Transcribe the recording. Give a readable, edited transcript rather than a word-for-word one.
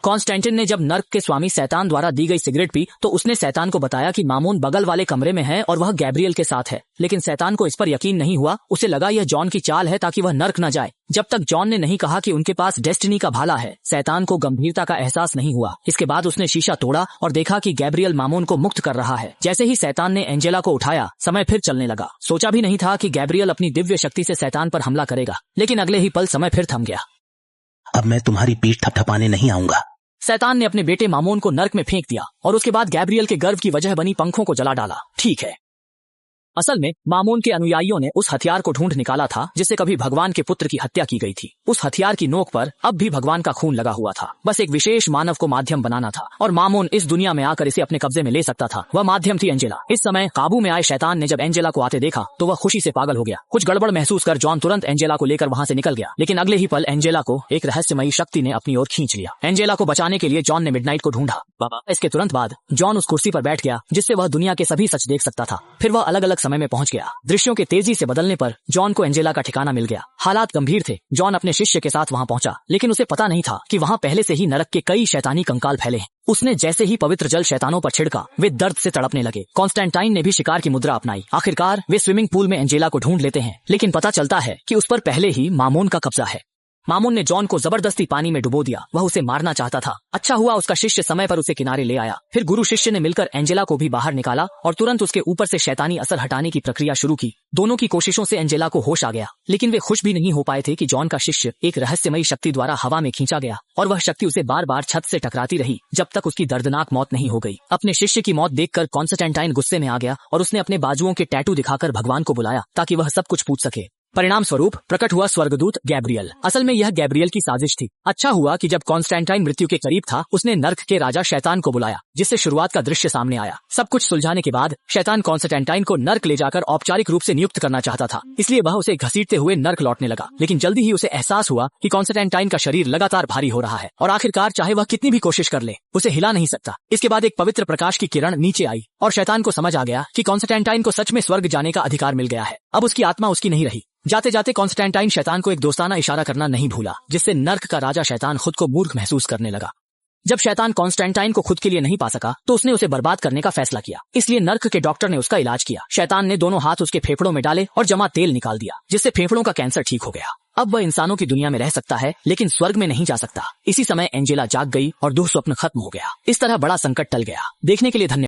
Constantine ने जब नर्क के स्वामी शैतान द्वारा दी गई सिगरेट पी तो उसने शैतान को बताया कि मामून बगल वाले कमरे में है और वह गैब्रियल के साथ है। लेकिन शैतान को इस पर यकीन नहीं हुआ। उसे लगा यह जॉन की चाल है ताकि वह नर्क न जाए। जब तक जॉन ने नहीं कहा कि उनके पास डेस्टिनी का भाला है, शैतान को गंभीरता का एहसास नहीं हुआ। इसके बाद उसने शीशा तोड़ा और देखा कि गैब्रियल मामून को मुक्त कर रहा है। जैसे ही शैतान ने एंजेला को उठाया, समय फिर चलने लगा। सोचा भी नहीं था कि गैब्रियल अपनी दिव्य शक्ति से शैतान पर हमला करेगा, लेकिन अगले ही पल समय फिर थम गया। अब मैं तुम्हारी पीठ थपथपाने नहीं आऊंगा। शैतान ने अपने बेटे मामून को नर्क में फेंक दिया और उसके बाद गैब्रियल के गर्व की वजह बनी पंखों को जला डाला। ठीक है, असल में मामून के अनुयायियों ने उस हथियार को ढूंढ निकाला था जिससे कभी भगवान के पुत्र की हत्या की गई थी। उस हथियार की नोक पर अब भी भगवान का खून लगा हुआ था। बस एक विशेष मानव को माध्यम बनाना था और मामून इस दुनिया में आकर इसे अपने कब्जे में ले सकता था। वह माध्यम थी एंजेला। इस समय काबू में आए शैतान ने जब एंजेला को आते देखा तो वह खुशी से पागल हो गया। कुछ गड़बड़ महसूस कर जॉन तुरंत एंजेला को लेकर वहां से निकल गया, लेकिन अगले ही पल एंजेला को एक रहस्यमयी शक्ति ने अपनी ओर खींच लिया। एंजेला को बचाने के लिए जॉन ने मिडनाइट को ढूंढा। इसके तुरंत बाद जॉन उस कुर्सी पर बैठ गया जिससे वह दुनिया के सभी सच देख सकता था। फिर वह अलग अलग समय में पहुंच गया। दृश्यों के तेजी से बदलने पर जॉन को एंजेला का ठिकाना मिल गया। हालात गंभीर थे। जॉन अपने शिष्य के साथ वहां पहुंचा, लेकिन उसे पता नहीं था कि वहां पहले से ही नरक के कई शैतानी कंकाल फैले हैं। उसने जैसे ही पवित्र जल शैतानों पर छिड़का, वे दर्द से तड़पने लगे। कॉन्स्टेंटाइन ने भी शिकार की मुद्रा अपनाई। आखिरकार वे स्विमिंग पूल में एंजेला को ढूंढ लेते हैं, लेकिन पता चलता है कि उस पर पहले ही मामून का कब्जा है। मामून ने जॉन को जबरदस्ती पानी में डुबो दिया। वह उसे मारना चाहता था। अच्छा हुआ उसका शिष्य समय पर उसे किनारे ले आया। फिर गुरु शिष्य ने मिलकर एंजेला को भी बाहर निकाला और तुरंत उसके ऊपर से शैतानी असर हटाने की प्रक्रिया शुरू की। दोनों की कोशिशों से एंजेला को होश आ गया, लेकिन वे खुश भी नहीं हो पाए थे कि जॉन का शिष्य एक रहस्यमयी शक्ति द्वारा हवा में खींचा गया और वह शक्ति उसे बार बार छत से टकराती रही जब तक उसकी दर्दनाक मौत नहीं हो गई। अपने शिष्य की मौत देखकर कॉन्स्टेंटाइन गुस्से में आ गया और उसने अपने बाजुओं के टैटू दिखाकर भगवान को बुलाया ताकि वह सब कुछ पूछ सके। परिणाम स्वरूप प्रकट हुआ स्वर्गदूत गैब्रियल। असल में यह गैब्रियल की साजिश थी। अच्छा हुआ कि जब कॉन्स्टेंटाइन मृत्यु के करीब था, उसने नर्क के राजा शैतान को बुलाया, जिससे शुरुआत का दृश्य सामने आया। सब कुछ सुलझाने के बाद शैतान कॉन्स्टेंटाइन को नर्क ले जाकर औपचारिक रूप से नियुक्त करना चाहता था, इसलिए वह उसे घसीटते हुए नर्क लौटने लगा। लेकिन जल्दी ही उसे एहसास हुआ कि कॉन्स्टेंटाइन का शरीर लगातार भारी हो रहा है और आखिरकार चाहे वह कितनी भी कोशिश कर ले, उसे हिला नहीं सकता। इसके बाद एक पवित्र प्रकाश की किरण नीचे आई और शैतान को समझ आ गया कि कॉन्स्टेंटाइन को सच में स्वर्ग जाने का अधिकार मिल गया है। अब उसकी आत्मा उसकी नहीं रही। जाते जाते कॉन्स्टेंटाइन शैतान को एक दोस्ताना इशारा करना नहीं भूला, जिससे नर्क का राजा शैतान खुद को मूर्ख महसूस करने लगा। जब शैतान कॉन्स्टेंटाइन को खुद के लिए नहीं पा सका तो उसने उसे बर्बाद करने का फैसला किया। इसलिए नर्क के डॉक्टर ने उसका इलाज किया। शैतान ने दोनों हाथ उसके फेफड़ों में डाले और जमा तेल निकाल दिया, जिससे फेफड़ों का कैंसर ठीक हो गया। अब वह इंसानों की दुनिया में रह सकता है, लेकिन स्वर्ग में नहीं जा सकता। इसी समय एंजेला जाग गई और दुःस्वप्न खत्म हो गया। इस तरह बड़ा संकट टल गया। देखने के लिए धन्यवाद।